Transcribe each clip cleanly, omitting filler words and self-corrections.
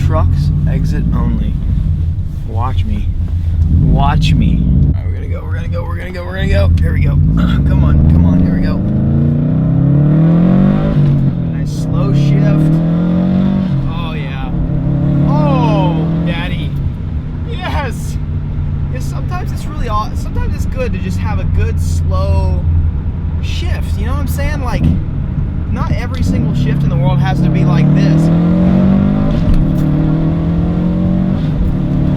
trucks exit only. Watch me. Watch me. All right, we're gonna go. Here we go. Come on, here we go. Nice slow shift. Oh yeah. Oh, daddy. Yes. Yeah, sometimes it's really odd. Sometimes it's good to just have a good slow shift. You know what I'm saying? Like, not every single shift in the world has to be like this.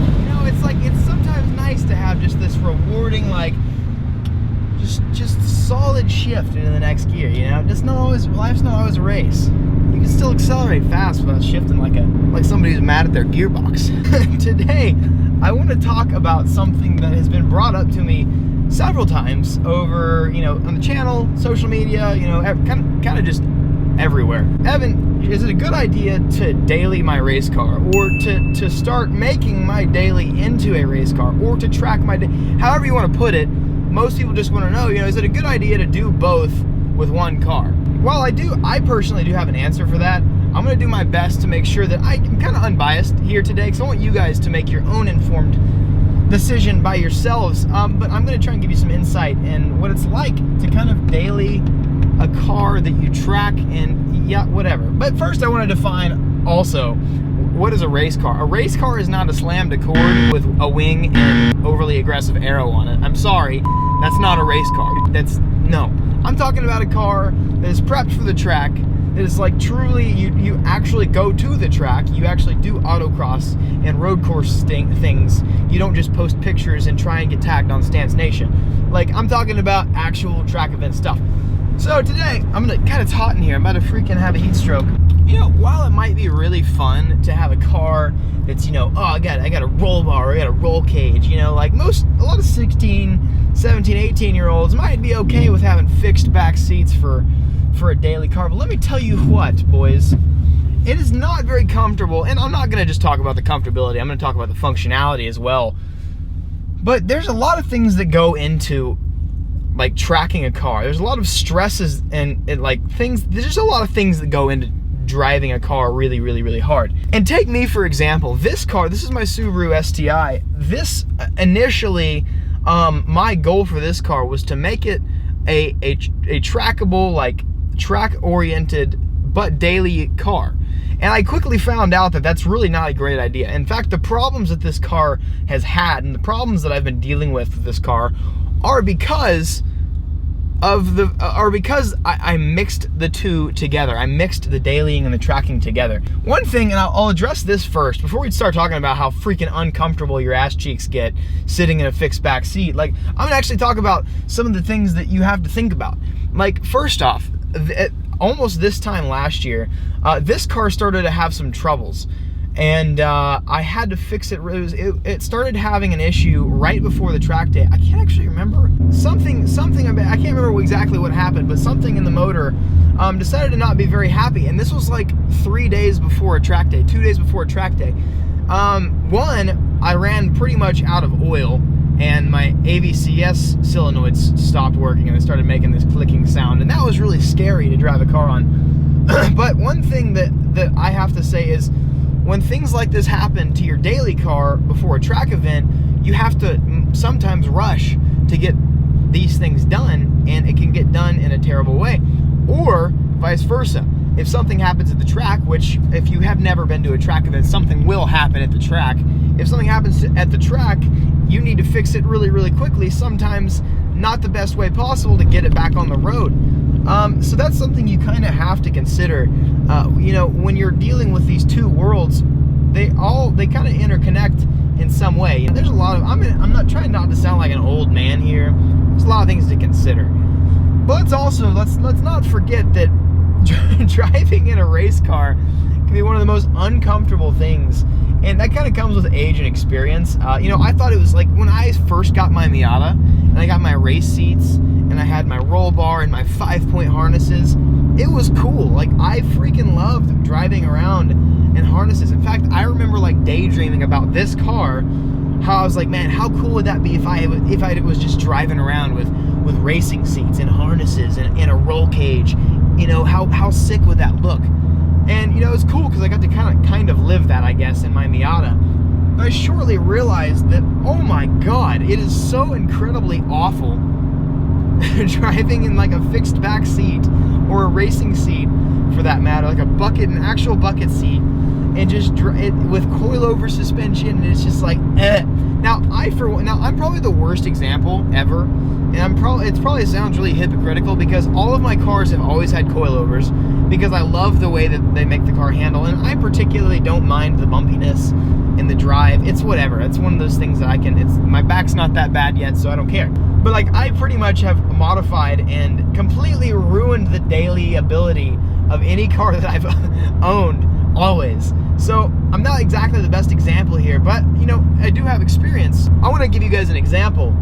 You know, it's like, it's sometimes nice to have just this rewarding, like, just solid shift into the next gear, you know? It's not always, life's not always a race. You can still accelerate fast without shifting like somebody who's mad at their gearbox. Today, I want to talk about something that has been brought up to me several times over, you know, on the channel, social media, you know, kind of just everywhere. Evan, is it a good idea to daily my race car, or to start making my daily into a race car, or to track my however you want to put it? Most people just want to know, you know, is it a good idea to do both with one car? Well, I personally do have an answer for that. I'm going to do my best to make sure that I'm kind of unbiased here today, because I want you guys to make your own informed decision by yourselves, but I'm going to try and give you some insight in what it's like to kind of daily a car that you track, and yeah, whatever. But first I want to define also, what is a race car? A race car is not a slammed Accord with a wing and overly aggressive arrow on it. I'm sorry, that's not a race car. No. I'm talking about a car that is prepped for the track, that is like truly, you actually go to the track, you actually do autocross and road course things. You don't just post pictures and try and get tagged on Stance Nation. Like, I'm talking about actual track event stuff. So today, it's hot in here, I'm about to freaking have a heat stroke. You know, while it might be really fun to have a car that's, you know, oh, I got a roll bar, I got a roll cage, you know, like a lot of 16, 17, 18-year-olds might be okay with having fixed back seats for a daily car. But let me tell you what, boys, it is not very comfortable, and I'm not gonna just talk about the comfortability, I'm gonna talk about the functionality as well. But there's a lot of things that go into, like, tracking a car. There's a lot of stresses and like things, there's just a lot of things that go into driving a car really, really, really hard. And take me for example, this car, this is my Subaru STi. This initially, my goal for this car was to make it a trackable, like track-oriented but daily car. And I quickly found out that that's really not a great idea. In fact, the problems that this car has had and the problems that I've been dealing with this car are because I mixed the two together. I mixed the dailying and the tracking together. One thing, and I'll address this first before we start talking about how freaking uncomfortable your ass cheeks get sitting in a fixed back seat. Like, I'm gonna actually talk about some of the things that you have to think about. Like, first off, almost this time last year, this car started to have some troubles. And I had to fix it. It started having an issue right before the track day. I can't actually remember. Something about, I can't remember exactly what happened, but something in the motor decided to not be very happy. And this was like 3 days before a track day, 2 days before a track day. One, I ran pretty much out of oil, and my AVCS solenoids stopped working, and I started making this clicking sound, and that was really scary to drive a car on. But one thing that I have to say is, when things like this happen to your daily car before a track event, you have to sometimes rush to get these things done, and it can get done in a terrible way. Or vice versa. If something happens at the track, which if you have never been to a track event, something will happen at the track. If something happens at the track, you need to fix it really, really quickly, sometimes not the best way possible to get it back on the road. So that's something you kind of have to consider. You know, when you're dealing with these two worlds, they kind of interconnect in some way. And there's a lot of, I'm not trying not to sound like an old man here. There's a lot of things to consider. But let's not forget that driving in a race car can be one of the most uncomfortable things. And that kind of comes with age and experience. You know, I thought it was like when I first got my Miata and I got my race seats and I had my roll bar and my 5-point harnesses, it was cool. Like, I freaking loved driving around in harnesses. In fact, I remember like daydreaming about this car, how I was like, man, how cool would that be if I was just driving around with racing seats and harnesses and a roll cage? You know, how sick would that look? And you know, it's cool because I got to kind of live that, I guess, in my Miata. But I shortly realized that, oh my God, it is so incredibly awful driving in like a fixed back seat or a racing seat, for that matter, like an actual bucket seat, and just with coilover suspension, and it's just like, eh. Now I'm probably the worst example ever, and it probably sounds really hypocritical because all of my cars have always had coilovers because I love the way that they make the car handle, and I particularly don't mind the bumpiness in the drive. It's whatever. It's one of those things that my back's not that bad yet, so I don't care. But like, I pretty much have modified and completely ruined the daily ability of any car that I've owned, always. So I'm not exactly the best example here, but you know, I do have experience. I want to give you guys an example.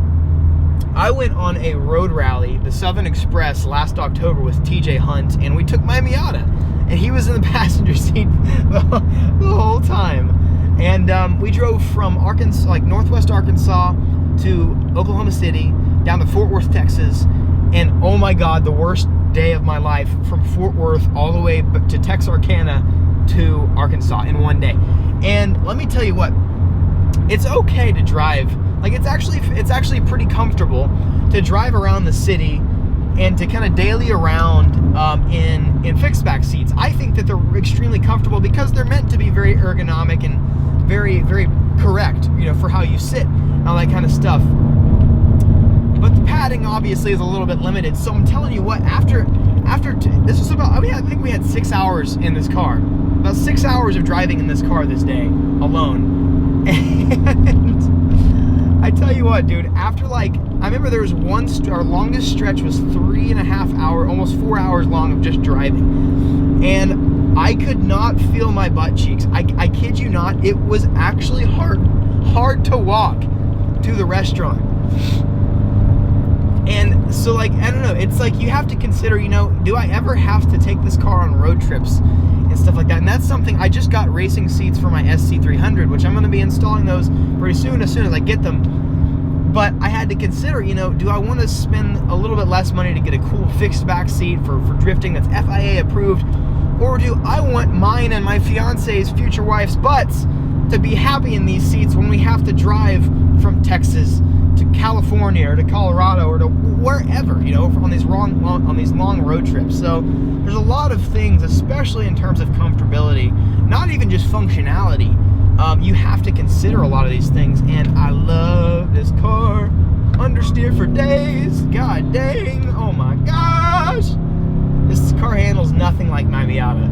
I went on a road rally, the Southern Express, last October with TJ Hunt, and we took my Miata, and he was in the passenger seat the whole time. And we drove from Arkansas, like northwest Arkansas, to Oklahoma City, down to Fort Worth, Texas, and oh my God, the worst day of my life, from Fort Worth all the way to Texarkana to Arkansas in one day. And let me tell you what, it's okay to drive, like it's actually pretty comfortable to drive around the city and to kind of daily around in fixed back seats. I think that they're extremely comfortable because they're meant to be very ergonomic and very, very correct, you know, for how you sit and all that kind of stuff. But the padding obviously is a little bit limited. So I'm telling you what, this was about, I think we had 6 hours in this car. About 6 hours of driving in this car this day alone. And I tell you what, dude, after I remember there was our longest stretch was 3.5 hours, almost 4 hours long of just driving. And I could not feel my butt cheeks. I kid you not, it was actually hard to walk to the restaurant. And so, like, I don't know, it's like you have to consider, you know, do I ever have to take this car on road trips and stuff like that? And that's something, I just got racing seats for my SC300, which I'm going to be installing those pretty soon, as soon as I get them. But I had to consider, you know, do I want to spend a little bit less money to get a cool fixed back seat for drifting that's FIA approved? Or do I want mine and my fiance's future wife's butts to be happy in these seats when we have to drive from Texas to California or to Colorado or to wherever, you know, on these long road trips? So there's a lot of things, especially in terms of comfortability, not even just functionality. You have to consider a lot of these things, and I love this car. Understeer for days. God dang. Oh my gosh. This car handles nothing like my Miata.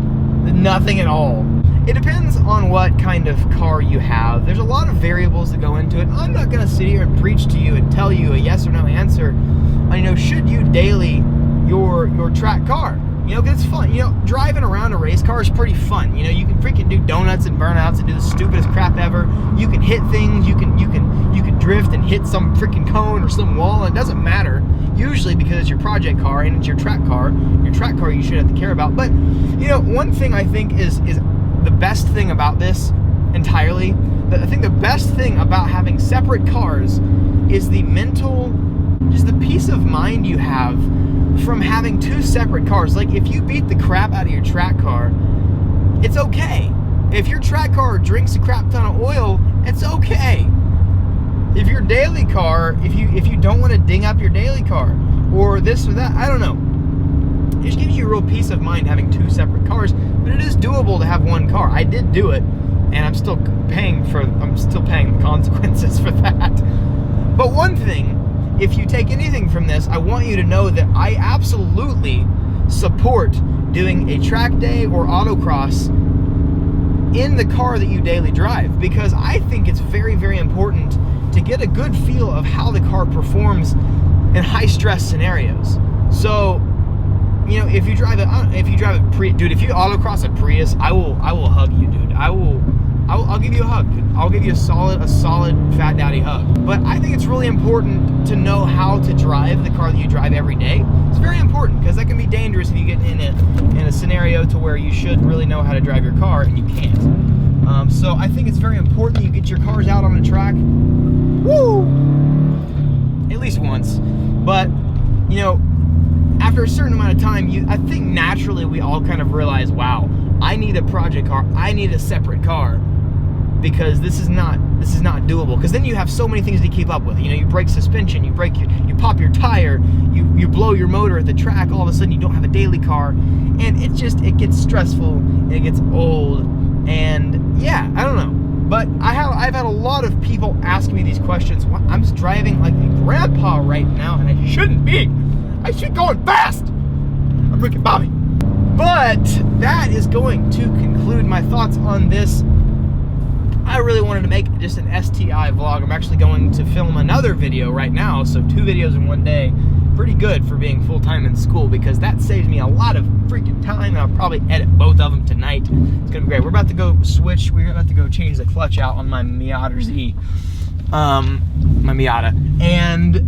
Nothing at all. It depends on what kind of car you have. There's a lot of variables that go into it. I'm not going to sit here and preach to you and tell you a yes or no answer on, you know, should you daily your track car. You know, 'cause it's fun. You know, driving around a race car is pretty fun. You know, you can freaking do donuts and burnouts and do the stupidest crap ever. You can hit things. You can drift and hit some freaking cone or some wall. And it doesn't matter. Usually because it's your project car and it's your track car. Your track car you shouldn't have to care about. But, you know, one thing I think is the best thing about this entirely, I think the best thing about having separate cars is the mental, just the peace of mind you have from having two separate cars. Like, if you beat the crap out of your track car, it's okay. If your track car drinks a crap ton of oil, it's okay. If your daily car, if you don't want to ding up your daily car or this or that, I don't know. It just gives you a real peace of mind having two separate cars, but it is doable to have one car. I did do it, and I'm still paying the consequences for that. But one thing, if you take anything from this, I want you to know that I absolutely support doing a track day or autocross in the car that you daily drive, because I think it's very, very important to get a good feel of how the car performs in high stress scenarios. So, you know, if you drive a Prius, dude, if you autocross a Prius, I will hug you, dude. I'll give you a hug, dude. I'll give you a solid fat daddy hug. But I think it's really important to know how to drive the car that you drive every day. It's very important, because that can be dangerous if you get in a scenario to where you should really know how to drive your car and you can't. So I think it's very important that you get your cars out on the track. Woo! At least once. But, you know, after a certain amount of time, I think naturally we all kind of realize, wow, I need a project car. I need a separate car, because this is not doable. Because then you have so many things to keep up with. You know, you break suspension, you pop your tire, you blow your motor at the track. All of a sudden, you don't have a daily car, and it gets stressful and it gets old. And yeah, I don't know. But I've had a lot of people ask me these questions. I'm just driving like a grandpa right now, and I shouldn't be. I should be going fast. I'm freaking Bobby. But that is going to conclude my thoughts on this. I really wanted to make just an STi vlog. I'm actually going to film another video right now, so 2 videos in one day. Pretty good for being full-time in school, because that saves me a lot of freaking time, and I'll probably edit both of them tonight. It's gonna be great. We're about to go switch. We're about to go change the clutch out on my Miata Z. My Miata. And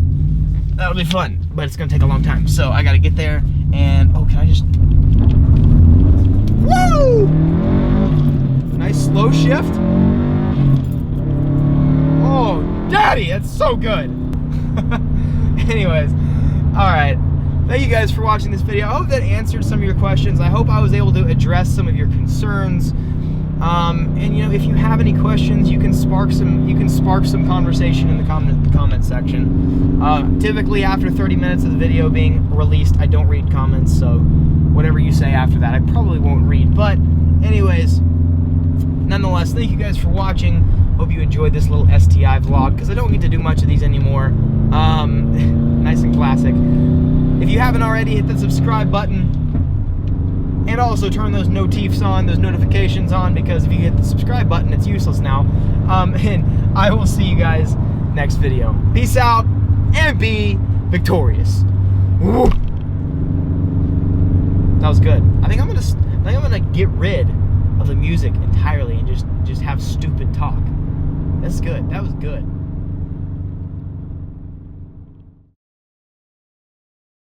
that'll be fun, but it's gonna take a long time. So I gotta get there, and oh, can I just... Woo! Nice slow shift. Oh, daddy, that's so good. Anyways, all right. Thank you guys for watching this video. I hope that answered some of your questions. I hope I was able to address some of your concerns. And you know, if you have any questions, you can spark some conversation in the comment section. Typically, after 30 minutes of the video being released, I don't read comments. So whatever you say after that, I probably won't read. But anyways, nonetheless, thank you guys for watching. Hope you enjoyed this little STi vlog, because I don't get to do much of these anymore. Nice and classic. If you haven't already, hit the subscribe button, and also turn those notifications on, because if you hit the subscribe button, it's useless now. And I will see you guys next video. Peace out and be victorious. Woo. That was good. I think I'm gonna get rid of the music entirely and just have stupid talk. That's good. That was good.